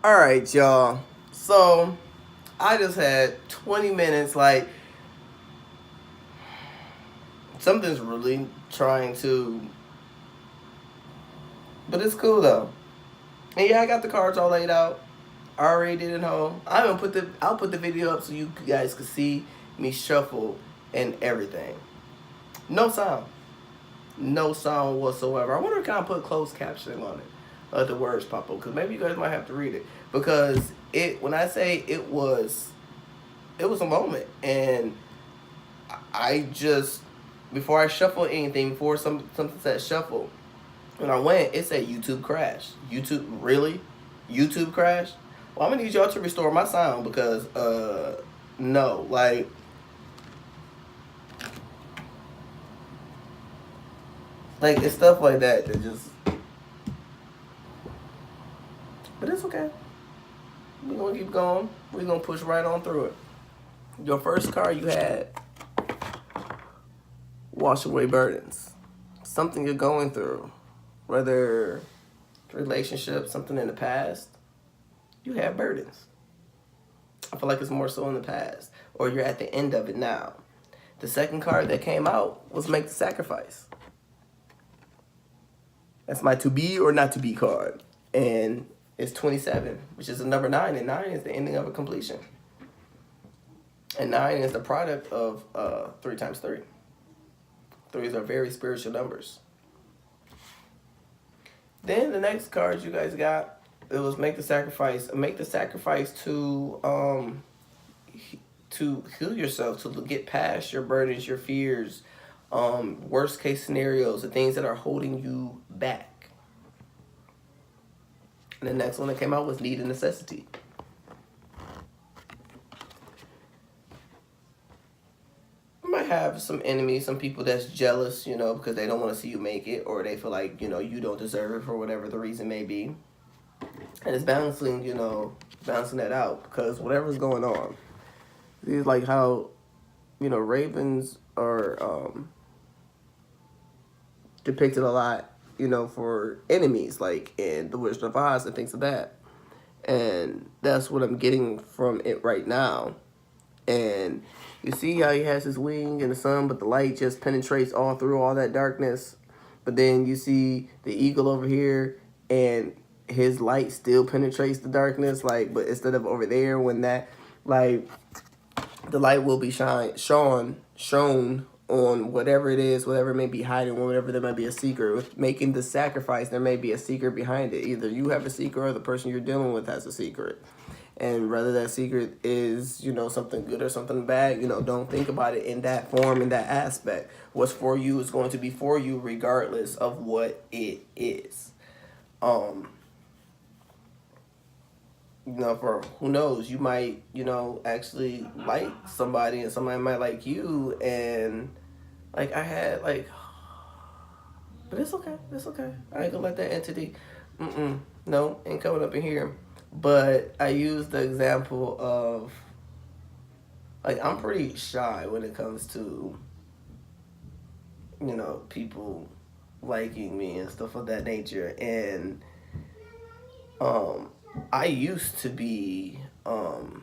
All right, y'all. So I just had 20 minutes. Like something's really trying to, but it's cool though. And yeah, I got the cards all laid out. I already did it home. I'll put the video up so you guys can see me shuffle and everything. No sound. No sound whatsoever. I wonder if I can put closed captioning on it. The words pop up because maybe you guys might have to read it because it when I say it was a moment and I just before I shuffle anything before something said shuffle when I went it said YouTube crash. YouTube really? YouTube crash? Well, I'm gonna need y'all to restore my sound because no, like it's stuff like that that just, but it's okay. We're gonna keep going. We're gonna push right on through it. Your first card you had, wash away burdens. Something you're going through, whether relationship, something in the past, you have burdens. I feel like it's more so in the past, or you're at the end of it now. The second card that came out was make the sacrifice. That's my to be or not to be card. And it's 27, which is the number 9, and 9 is the ending of a completion. And 9 is the product of 3 times 3. Threes are very spiritual numbers. Then the next card you guys got, it was make the sacrifice. Make the sacrifice to heal yourself, to get past your burdens, your fears, worst case scenarios, the things that are holding you back. And the next one that came out was need and necessity. You might have some enemies, some people that's jealous, because they don't want to see you make it, or they feel like, you don't deserve it for whatever the reason may be. And it's balancing that out because whatever's going on. It's like how, ravens are depicted a lot, for enemies, like in The Wizard of Oz and things of that. And that's what I'm getting from it right now. And you see how he has his wing in the sun, but the light just penetrates all through all that darkness. But then you see the eagle over here, and his light still penetrates the darkness. Like, but instead of over there, when that, like, the light will be shown on whatever it is, whatever may be hiding, whatever there might be a secret. With making the sacrifice, there may be a secret behind it. Either you have a secret or the person you're dealing with has a secret. And whether that secret is, something good or something bad, don't think about it in that form, in that aspect. What's for you is going to be for you regardless of what it is. For who knows, you might, actually like somebody and somebody might like you. And like I had like, but it's okay. It's okay. I ain't gonna let that entity, no, ain't coming up in here. But I use the example of, like, I'm pretty shy when it comes to, people liking me and stuff of that nature. And I used to be, no,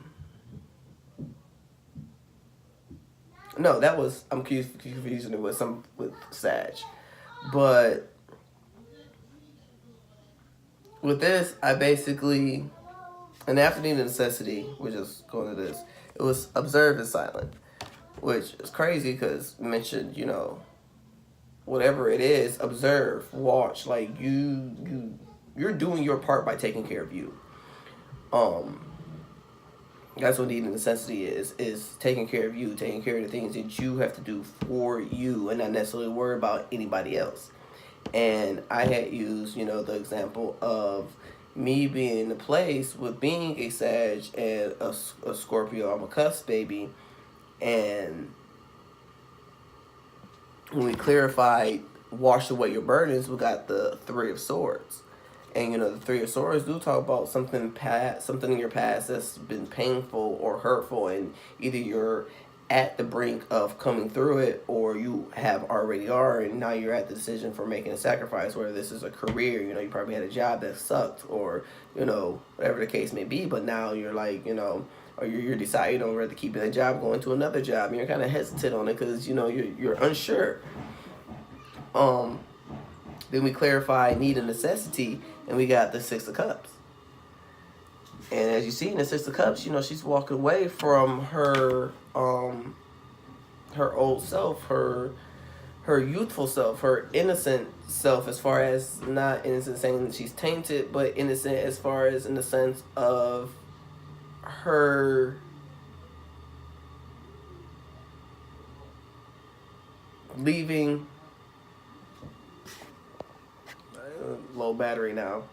that was, I'm confusing it with Sag. But with this, I basically, and after need of necessity, we're just going to this. It was observe and silent, which is crazy because mentioned, whatever it is, observe, watch. Like you're doing your part by taking care of you. Um, that's what need and necessity is taking care of you, taking care of the things that you have to do for you, and not necessarily worry about anybody else. And I had used, the example of me being in the place with being a Sag and a Scorpio. I'm a cusp baby. And when we clarified, wash away your burdens, we got the Three of Swords. And, the Three of Swords do talk about something in your past that's been painful or hurtful. And either you're at the brink of coming through it, or you have already are, and now you're at the decision for making a sacrifice, whether this is a career, you probably had a job that sucked, or whatever the case may be, but now you're like, or you're deciding on whether to keep that job, going to another job, and you're kind of hesitant on it because you're unsure. Then we clarify need and necessity, and we got the Six of Cups. And as you see in the Six of Cups, she's walking away from her old self, her youthful self, her innocent self, as far as not innocent saying that she's tainted, but innocent as far as in the sense of her leaving low battery now.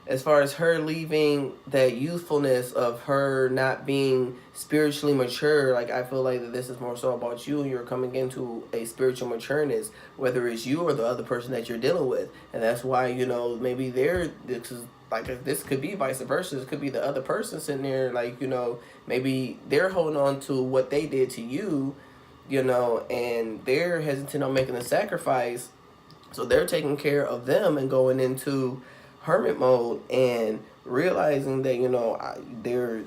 As far as her leaving that youthfulness of her not being spiritually mature, like I feel like that this is more so about you, and you're coming into a spiritual matureness, whether it's you or the other person that you're dealing with. And that's why, maybe this could be vice versa. This could be the other person sitting there, like, maybe they're holding on to what they did to you, and they're hesitant on making a sacrifice. So they're taking care of them and going into hermit mode and realizing that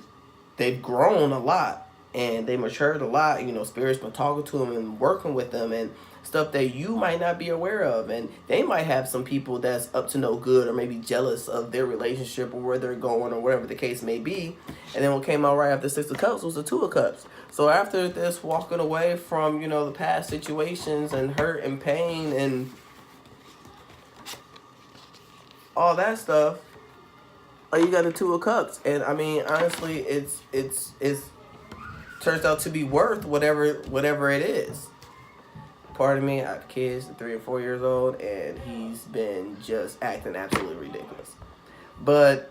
they've grown a lot and they matured a lot. Spirit's been talking to them and working with them and stuff that you might not be aware of, and they might have some people that's up to no good or maybe jealous of their relationship or where they're going or whatever the case may be. And then what came out right after Six of Cups was the Two of Cups. So after this walking away from the past situations and hurt and pain and all that stuff, you got the Two of Cups. And I mean, honestly, it's turns out to be worth whatever it is. Pardon me, I have kids, 3 and 4 years old, and he's been just acting absolutely ridiculous. But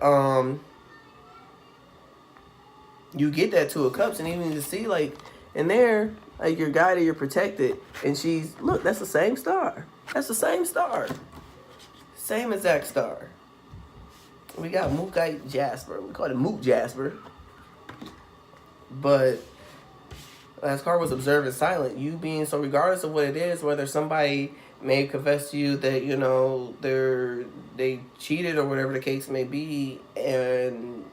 you get that Two of Cups, and even to see like in there, like you're guided, you're protected, and look, that's the same star. That's the same star. Same exact star. We got Mookite Jasper. We call it Mook Jasper. But last card was observant silent. You being so, regardless of what it is, whether somebody may confess to you that they cheated or whatever the case may be, and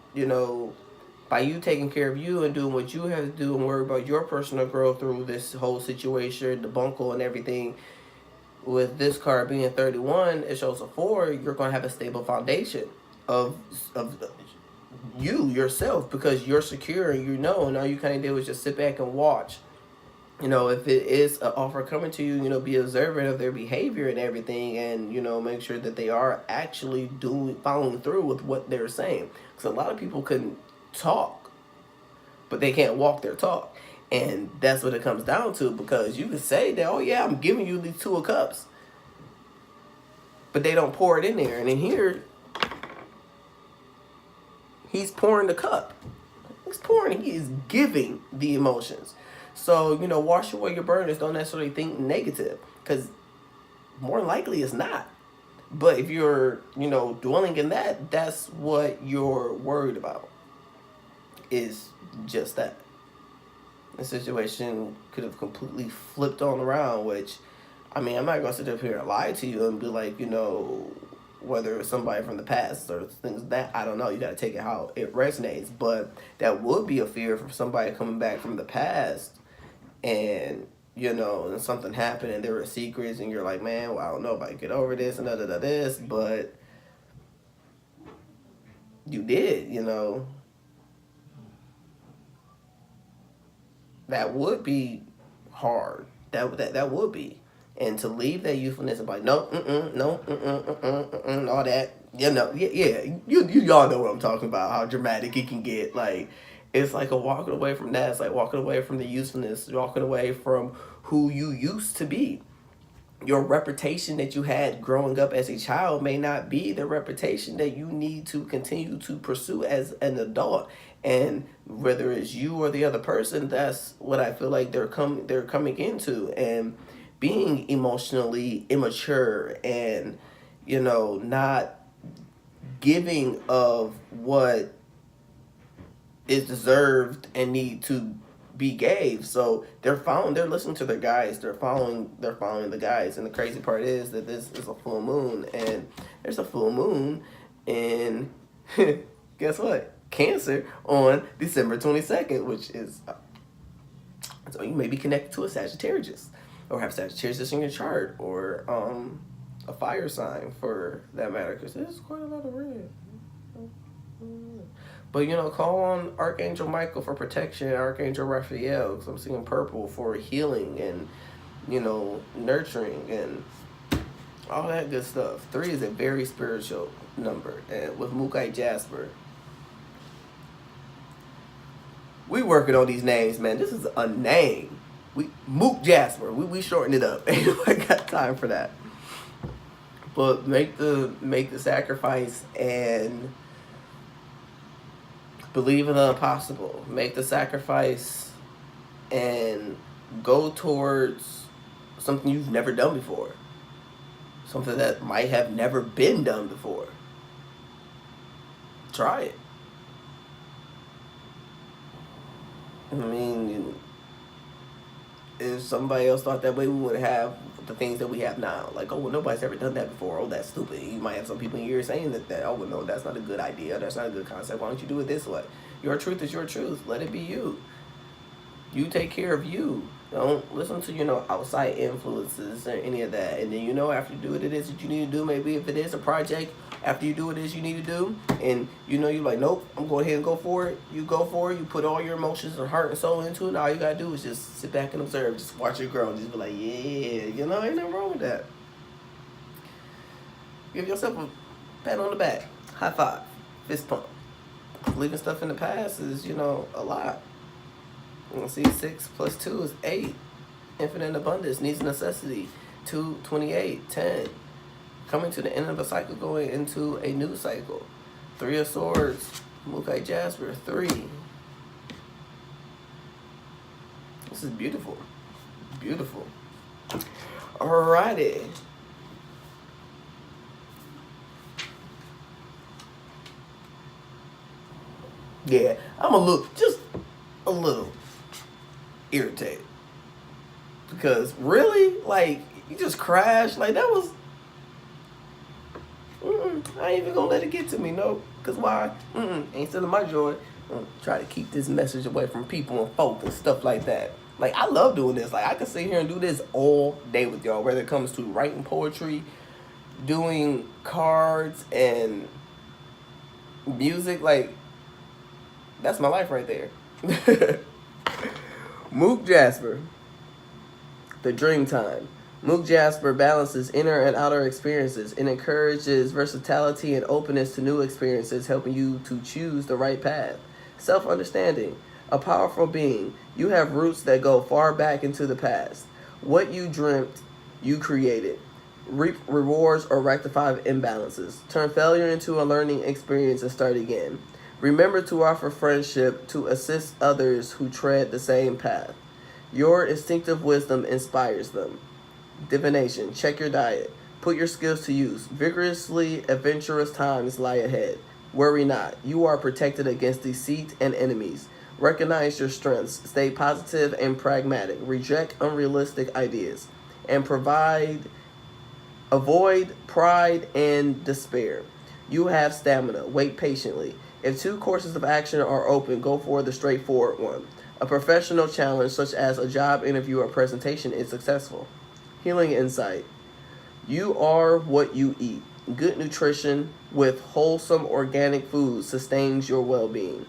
by you taking care of you and doing what you have to do and worry about your personal growth through this whole situation, the bungle and everything. With this card being 31, it shows a 4. You're going to have a stable foundation of you yourself, because you're secure and and all you kind of did was just sit back and watch. If it is an offer coming to you, be observant of their behavior and everything, and make sure that they are actually following through with what they're saying. Because a lot of people can talk, but they can't walk their talk. And that's what it comes down to, because you can say that, oh yeah, I'm giving you these Two of Cups, but they don't pour it in there. And in here, he's pouring the cup. He is giving the emotions. So, wash away your burdens. Don't necessarily think negative, because more than likely it's not. But if you're, dwelling in that, that's what you're worried about, is just that. The situation could have completely flipped on around, which, I mean, I'm not going to sit up here and lie to you and be like, whether it's somebody from the past or things that, I don't know, you got to take it how it resonates. But that would be a fear for somebody coming back from the past and, and something happened and there were secrets and you're like, man, well, I don't know if I can get over this and this, but you did, That would be hard. That would be. And to leave that youthfulness and be like, no, all that, you all know what I'm talking about, how dramatic it can get. Like, it's like a walking away from that. It's like walking away from the youthfulness, walking away from who you used to be. Your reputation that you had growing up as a child may not be the reputation that you need to continue to pursue as an adult. And whether it's you or the other person, that's what I feel like they're coming into, and being emotionally immature and not giving of what is deserved and need to B gave. So they're listening to their guys. They're following the guys. And the crazy part is that this is a full moon, and there's a full moon in guess what? Cancer on December 22nd, which is so you may be connected to a Sagittarius, or have Sagittarius in your chart, or a fire sign for that matter, because there's quite a lot of red. But call on Archangel Michael for protection, Archangel Raphael, because I'm seeing purple for healing and nurturing and all that good stuff. 3 is a very spiritual number, and with Mookai Jasper, we working on these names, man. This is a name. Mook Jasper. We shorten it up. Ain't nobody got time for that. But make the sacrifice and believe in the impossible. Make the sacrifice and go towards something you've never done before. Something that might have never been done before. Try it. I mean, if somebody else thought that way, we would have the things that we have now. Like, oh, well, nobody's ever done that before. Oh, that's stupid. You might have some people in your ear saying that, oh, well, no, that's not a good idea. That's not a good concept. Why don't you do it this way? Your truth is your truth. Let it be you. You take care of you. Don't listen to, outside influences or any of that. And then, after you do what it is that you need to do, maybe if it is a project, after you do what it is you need to do, and you're like, nope, I'm going ahead and go for it. You go for it. You put all your emotions and heart and soul into it. And all you got to do is just sit back and observe. Just watch it grow. And just be like, yeah, ain't nothing wrong with that. Give yourself a pat on the back. High five. Fist pump. Leaving stuff in the past is, a lot. See, 6 plus 2 is 8. Infinite abundance, needs necessity. 2, 28, 10. Coming to the end of a cycle, going into a new cycle. 3 of Swords, Mookai Jasper, 3. This is beautiful. Beautiful. Alrighty. Yeah, I'm just a little irritated. Because really, you just crashed. That was... I ain't even gonna let it get to me, no. Because why? Ain't still in my joy. Try to keep this message away from people and folk and stuff like that. I love doing this. I can sit here and do this all day with y'all, whether it comes to writing poetry, doing cards, and music. That's my life right there. Mook Jasper, the dream time. Mook Jasper balances inner and outer experiences and encourages versatility and openness to new experiences, helping you to choose the right path. Self-understanding. A powerful being. You have roots that go far back into the past. What you dreamt, you created. Reap rewards or rectify imbalances. Turn failure into a learning experience and start again. Remember to offer friendship to assist others who tread the same path. Your instinctive wisdom inspires them. Divination. Check your diet. Put your skills to use. Vigorously adventurous times lie ahead. Worry not. You are protected against deceit and enemies. Recognize your strengths. Stay positive and pragmatic. Reject unrealistic ideas. And avoid pride and despair. You have stamina. Wait patiently. If 2 courses of action are open, go for the straightforward one. A professional challenge such as a job interview or presentation is successful. Healing insight. You are what you eat. Good nutrition with wholesome organic food sustains your well-being.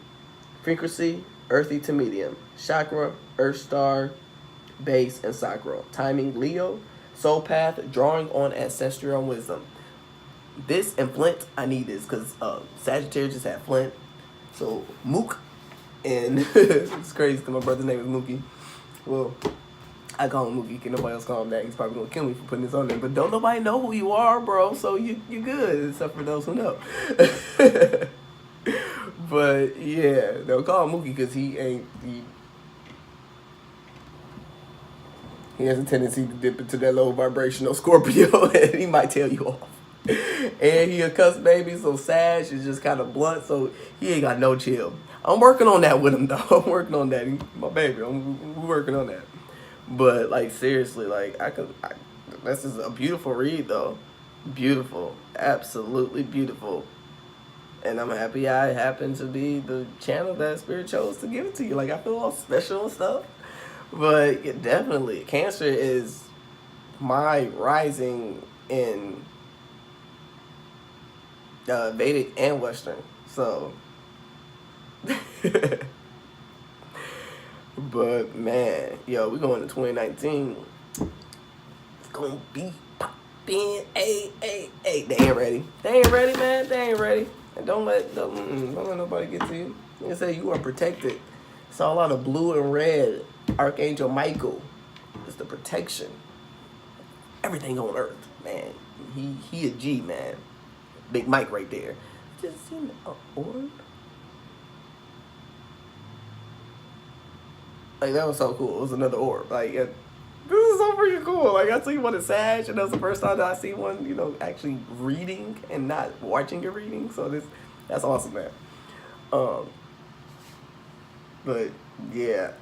Frequency, earthy to medium. Chakra, earth star, base, and sacral. Timing, Leo. Soul path, drawing on ancestral wisdom. This and Flint, I need this because Sagittarius just had Flint. So, Mook. And it's crazy because my brother's name is Mookie. Well, I call him Mookie. Can nobody else call him that? He's probably going to kill me for putting this on there. But don't nobody know who you are, bro. So you're good, except for those who know. But, yeah. They'll call him Mookie because he has a tendency to dip into that low vibrational Scorpio. And he might tell you off. And he a cuss baby, so Sag is just kind of blunt, so he ain't got no chill. I'm working on that with him though. I'm working on that. He's my baby. We're working on that. But like seriously, like this is a beautiful read though. Beautiful, absolutely beautiful. And I'm happy I happen to be the channel that Spirit chose to give it to you. Like I feel all special and stuff. But yeah, definitely, Cancer is my rising in Vedic and Western. So, but man, yo, we going to 2019. It's gonna be popping. Hey. They ain't ready. They ain't ready, man. They ain't ready. And don't let nobody get to you. They say you are protected. Saw a lot of blue and red. Archangel Michael is the protection. Everything on Earth, man. He a G, man. Big Mike right there. Just seen an orb. Like that was so cool. It was another orb. Like this is so freaking cool. Like I see one in Sag, and that was the first time that I see one, you know, actually reading and not watching a reading. So that's awesome, man. But yeah,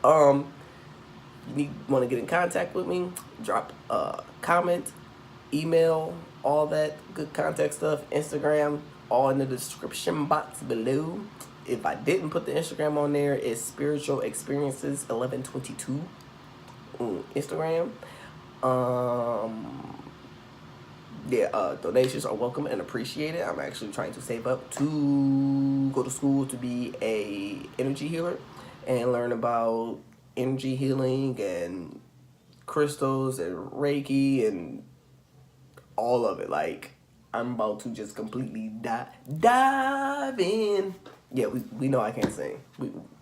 you want to get in contact with me? Drop a comment, email, all that good contact stuff. Instagram, all in the description box below. If I didn't put the Instagram on there, it's Spiritual Experiences 1122 on Instagram. Donations are welcome and appreciated. I'm actually trying to save up to go to school to be a energy healer and learn about energy healing and crystals and Reiki and all of it. Like I'm about to just completely dive in. Yeah, we know I can't sing.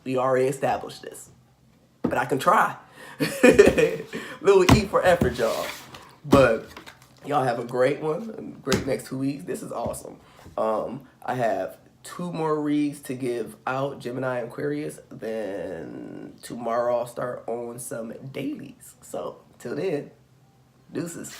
We already established this, but I can try. Little E for effort, y'all. But y'all have a great one, a great next 2 weeks. This is awesome. I have 2 more reads to give out, Gemini and Aquarius. Then tomorrow I'll start on some dailies. So till then, deuces.